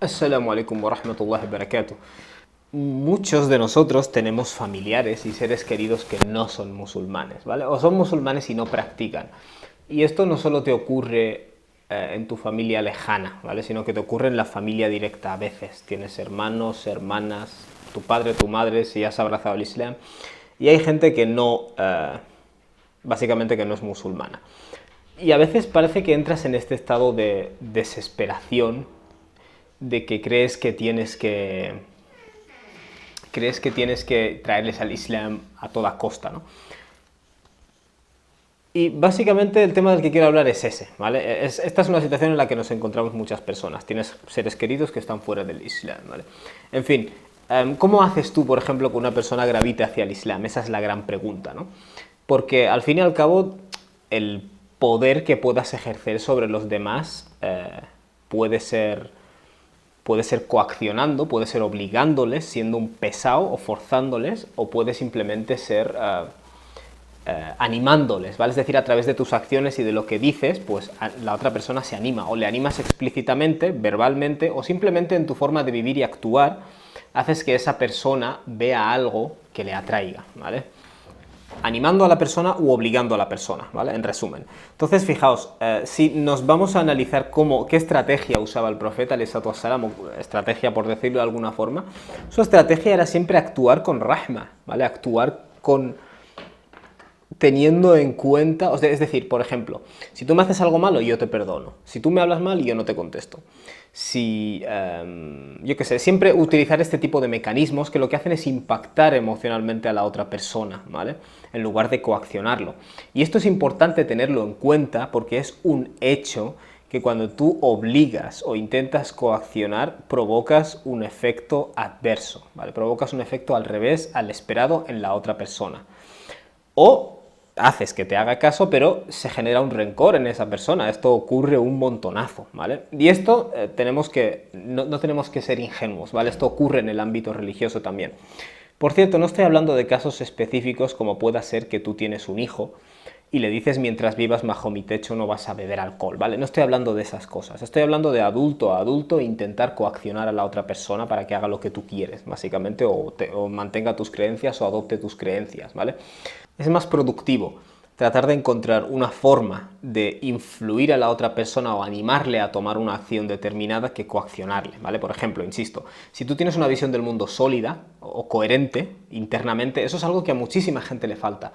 Assalamu alaikum wa rahmatullahi wa barakatuh. Muchos de nosotros tenemos familiares y seres queridos que no son musulmanes, ¿vale? O son musulmanes y no practican. Y esto no solo te ocurre en tu familia lejana, ¿vale? Sino que te ocurre en la familia directa a veces. Tienes hermanos, hermanas, tu padre, tu madre, si has abrazado el Islam. Y hay gente que no, básicamente que no es musulmana. Y a veces parece que entras en este estado de desesperación, de que crees que tienes que traerles al Islam a toda costa, ¿no? Y básicamente el tema del que quiero hablar es ese, ¿vale? Esta es una situación en la que nos encontramos muchas personas. Tienes seres queridos que están fuera del Islam, ¿vale? En fin, ¿cómo haces tú, por ejemplo, que una persona gravite hacia el Islam? Esa es la gran pregunta, ¿no? Porque al fin y al cabo, el poder que puedas ejercer sobre los demás puede ser puede ser coaccionando, puede ser obligándoles, siendo un pesado o forzándoles, o puede simplemente ser animándoles, ¿vale? Es decir, a través de tus acciones y de lo que dices, pues la otra persona se anima, o le animas explícitamente, verbalmente, o simplemente en tu forma de vivir y actuar, haces que esa persona vea algo que le atraiga, ¿vale? Animando a la persona u obligando a la persona, ¿vale? En resumen. Entonces, fijaos, si nos vamos a analizar qué estrategia usaba el profeta, o estrategia por decirlo de alguna forma, su estrategia era siempre actuar con rahma, ¿vale? Actuar con teniendo en cuenta, o sea, es decir, por ejemplo, si tú me haces algo malo, yo te perdono. Si tú me hablas mal, yo no te contesto. Si, yo qué sé, siempre utilizar este tipo de mecanismos que lo que hacen es impactar emocionalmente a la otra persona, ¿vale? En lugar de coaccionarlo. Y esto es importante tenerlo en cuenta porque es un hecho que cuando tú obligas o intentas coaccionar, provocas un efecto adverso, ¿vale? Provocas un efecto al revés, al esperado en la otra persona. O haces que te haga caso, pero se genera un rencor en esa persona. Esto ocurre un montonazo, ¿vale? Y esto no tenemos que ser ingenuos, ¿vale? Esto ocurre en el ámbito religioso también. Por cierto, no estoy hablando de casos específicos como pueda ser que tú tienes un hijo y le dices mientras vivas bajo mi techo no vas a beber alcohol, ¿vale? No estoy hablando de esas cosas, estoy hablando de adulto a adulto e intentar coaccionar a la otra persona para que haga lo que tú quieres, básicamente, o mantenga tus creencias o adopte tus creencias, ¿vale? Es más productivo tratar de encontrar una forma de influir a la otra persona o animarle a tomar una acción determinada que coaccionarle, ¿vale? Por ejemplo, insisto, si tú tienes una visión del mundo sólida o coherente internamente, eso es algo que a muchísima gente le falta.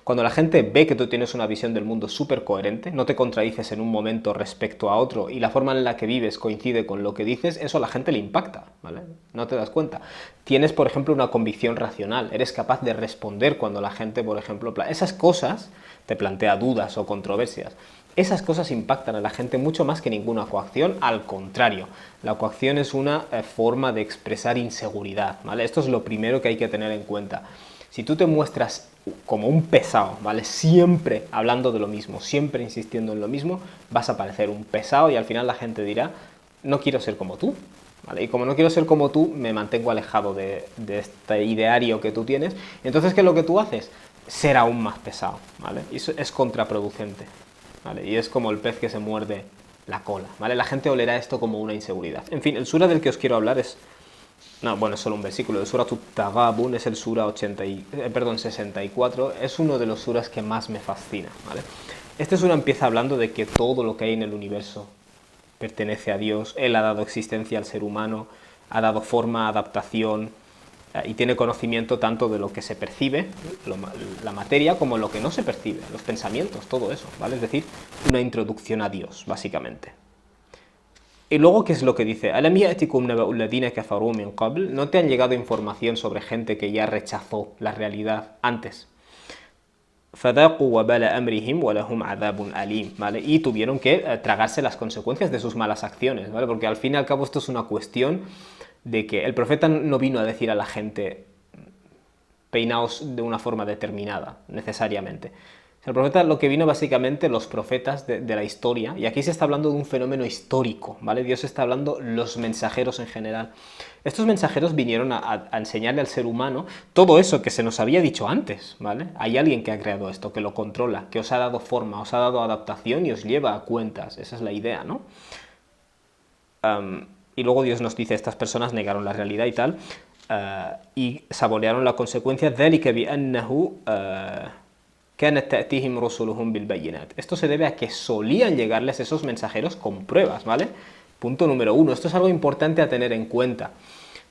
Cuando la gente ve que tú tienes una visión del mundo súper coherente, no te contradices en un momento respecto a otro y la forma en la que vives coincide con lo que dices, eso a la gente le impacta, ¿vale? No te das cuenta. Tienes, por ejemplo, una convicción racional, eres capaz de responder cuando la gente, por ejemplo, esas cosas te plantea dudas o controversias. Esas cosas impactan a la gente mucho más que ninguna coacción, al contrario, la coacción es una forma de expresar inseguridad, ¿vale? Esto es lo primero que hay que tener en cuenta. Si tú te muestras como un pesado, ¿vale? Siempre hablando de lo mismo, siempre insistiendo en lo mismo, vas a parecer un pesado y al final la gente dirá, no quiero ser como tú, ¿vale? Y como no quiero ser como tú, me mantengo alejado de este ideario que tú tienes. Entonces, ¿qué es lo que tú haces? Ser aún más pesado, ¿vale? Y eso es contraproducente, ¿vale? Y es como el pez que se muerde la cola, ¿vale? La gente olerá esto como una inseguridad. En fin, el sura del que os quiero hablar es... No, bueno, es solo un versículo. El Sura Tut-Taghabun es el Sura 64. Es uno de los suras que más me fascina, ¿vale? Este sura empieza hablando de que todo lo que hay en el universo pertenece a Dios. Él ha dado existencia al ser humano, ha dado forma, adaptación, y tiene conocimiento tanto de lo que se percibe, la materia, como lo que no se percibe, los pensamientos, todo eso, ¿vale? Es decir, una introducción a Dios, básicamente. Y luego, ¿qué es lo que dice? ¿Alam ya'tikum naba'u alladhina kafaru min qabl? ¿No te han llegado información sobre gente que ya rechazó la realidad antes? فَذَاقُوا وَبَالَ أَمْرِهِمْ وَلَهُمْ عَذَابٌ أَلِيمٌ, ¿vale? Y tuvieron que tragarse las consecuencias de sus malas acciones, ¿vale? Porque al fin y al cabo esto es una cuestión de que el profeta no vino a decir a la gente peinaos de una forma determinada, necesariamente. El profeta lo que vino básicamente, los profetas de la historia, y aquí se está hablando de un fenómeno histórico, ¿vale? Dios está hablando los mensajeros en general. Estos mensajeros vinieron a enseñarle al ser humano todo eso que se nos había dicho antes, ¿vale? Hay alguien que ha creado esto, que lo controla, que os ha dado forma, os ha dado adaptación y os lleva a cuentas. Esa es la idea, ¿no? Y luego Dios nos dice, estas personas negaron la realidad y tal, y saborearon la consecuencia. ذَلِكَ بِأَنَّهُ كَانَتْ تَأْتِيهِمْ رُسُلُهُم بِالْبَيِّنَاتِ. Esto se debe a que solían llegarles esos mensajeros con pruebas, ¿vale? Punto número 1. Esto es algo importante a tener en cuenta,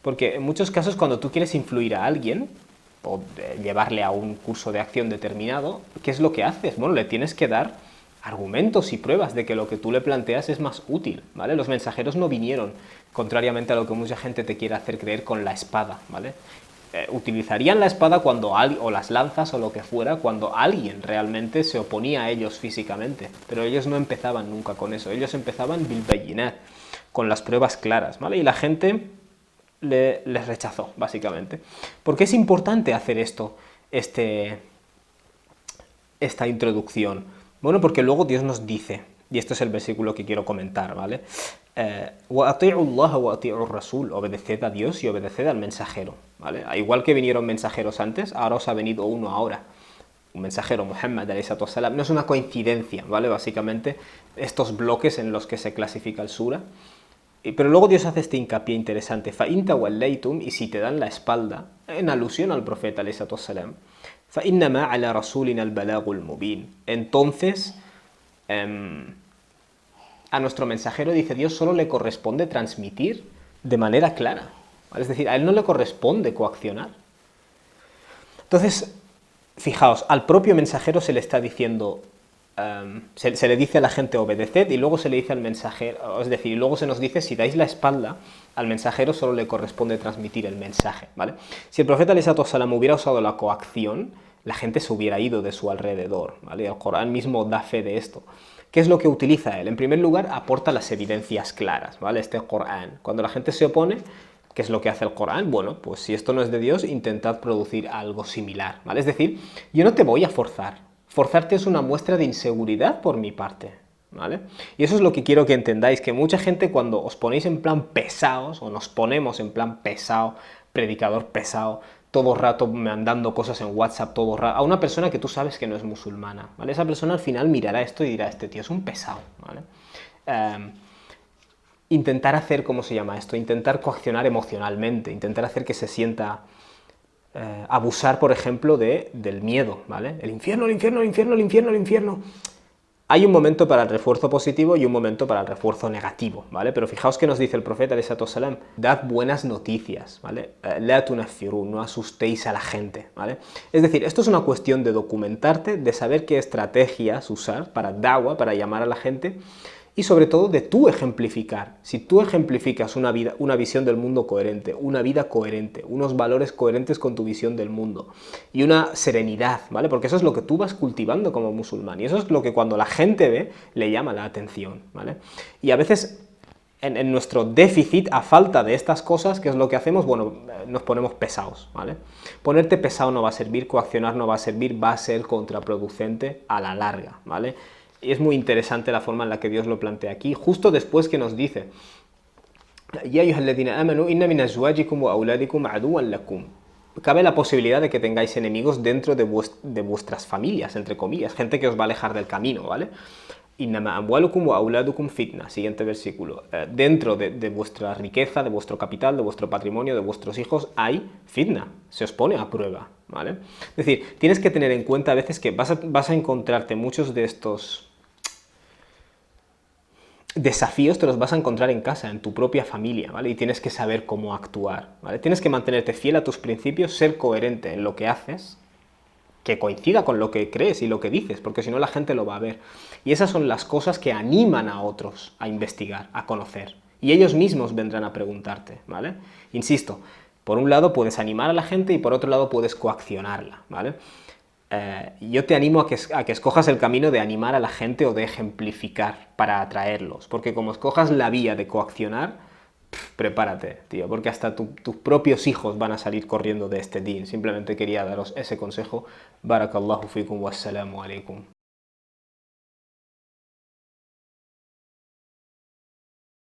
porque en muchos casos cuando tú quieres influir a alguien, o llevarle a un curso de acción determinado, ¿qué es lo que haces? Bueno, le tienes que dar argumentos y pruebas de que lo que tú le planteas es más útil, ¿vale? Los mensajeros no vinieron, contrariamente a lo que mucha gente te quiere hacer creer, con la espada, ¿vale? Utilizarían la espada cuando o las lanzas o lo que fuera, cuando alguien realmente se oponía a ellos físicamente, pero ellos no empezaban nunca con eso, ellos empezaban bil bayinat, con las pruebas claras, ¿vale? Y la gente les rechazó, básicamente. ¿Por qué es importante hacer esto, esta introducción? Bueno, porque luego Dios nos dice, y esto es el versículo que quiero comentar, ¿vale? وَأَطِيعُوا اللَّهَ وَأَطِيعُوا الرَّسُولَ, obedeced a Dios y obedeced al mensajero, ¿vale? Igual que vinieron mensajeros antes, ahora os ha venido uno ahora, un mensajero, Muhammad alayhi salatu wassalam. No es una coincidencia, ¿vale? Básicamente, estos bloques en los que se clasifica el sura. Pero luego Dios hace este hincapié interesante, فَإِن تَوَلَّيْتُمْ, y si te dan la espalda, en alusión al profeta alayhi salatu wassalam, فَإِنَّمَا عَلَى رَسُولِنَا الْبَلَاغُ الْمُبِينُ. Entonces, a nuestro mensajero, dice Dios, solo le corresponde transmitir de manera clara, ¿vale? Es decir, a él no le corresponde coaccionar. Entonces, fijaos, al propio mensajero se le está diciendo, se le dice a la gente obedeced, y luego se le dice al mensajero, es decir, y luego se nos dice, si dais la espalda, al mensajero solo le corresponde transmitir el mensaje, ¿vale? Si el profeta alayhi salatu wassalam hubiera usado la coacción, la gente se hubiera ido de su alrededor, ¿vale? El Corán mismo da fe de esto. ¿Qué es lo que utiliza él? En primer lugar, aporta las evidencias claras, ¿vale? Este Corán. Cuando la gente se opone, ¿qué es lo que hace el Corán? Bueno, pues si esto no es de Dios, intentad producir algo similar, ¿vale? Es decir, yo no te voy a forzar. Forzarte es una muestra de inseguridad por mi parte, ¿vale? Y eso es lo que quiero que entendáis, que mucha gente cuando os ponéis en plan pesados, o nos ponemos en plan pesado, predicador pesado, todo rato mandando cosas en WhatsApp, todo rato, a una persona que tú sabes que no es musulmana, ¿vale? Esa persona al final mirará esto y dirá, este tío es un pesado, ¿vale? Intentar hacer, ¿cómo se llama esto? Intentar coaccionar emocionalmente, intentar hacer que se sienta... abusar, por ejemplo, del miedo, ¿vale? El infierno, el infierno, el infierno, el infierno, el infierno. Hay un momento para el refuerzo positivo y un momento para el refuerzo negativo, ¿vale? Pero fijaos que nos dice el profeta alayhi salatu wassalam, dad buenas noticias, ¿vale? La tunaffiru, no asustéis a la gente, ¿vale? Es decir, esto es una cuestión de documentarte, de saber qué estrategias usar para da'wa, para llamar a la gente, y sobre todo de tú ejemplificar. Si tú ejemplificas una visión del mundo coherente, una vida coherente, unos valores coherentes con tu visión del mundo y una serenidad, ¿vale? Porque eso es lo que tú vas cultivando como musulmán y eso es lo que cuando la gente ve le llama la atención, ¿vale? Y a veces en nuestro déficit, a falta de estas cosas, ¿qué es lo que hacemos? Bueno, nos ponemos pesados, ¿vale? Ponerte pesado no va a servir, coaccionar no va a servir, va a ser contraproducente a la larga, ¿vale? Y es muy interesante la forma en la que Dios lo plantea aquí, justo después que nos dice Ya ayyuhalladhina amanu inna min azwajikum wa auladikum aduwwan lakum. Cabe la posibilidad de que tengáis enemigos dentro de vuestras familias, entre comillas, gente que os va a alejar del camino, ¿vale? Innama amwalukum wa auladukum fitna, siguiente versículo. Dentro de vuestra riqueza, de vuestro capital, de vuestro patrimonio, de vuestros hijos, hay fitna, se os pone a prueba, ¿vale? Es decir, tienes que tener en cuenta a veces que vas a encontrarte muchos de estos desafíos te los vas a encontrar en casa, en tu propia familia, ¿vale? Y tienes que saber cómo actuar, ¿vale? Tienes que mantenerte fiel a tus principios, ser coherente en lo que haces, que coincida con lo que crees y lo que dices, porque si no la gente lo va a ver. Y esas son las cosas que animan a otros a investigar, a conocer. Y ellos mismos vendrán a preguntarte, ¿vale? Insisto, por un lado puedes animar a la gente y por otro lado puedes coaccionarla, ¿vale? Yo te animo a que escojas el camino de animar a la gente o de ejemplificar para atraerlos, porque como escojas la vía de coaccionar, prepárate, tío, porque hasta tus propios hijos van a salir corriendo de este din. Simplemente quería daros ese consejo. Barakallahu fikum wassalamu alaikum.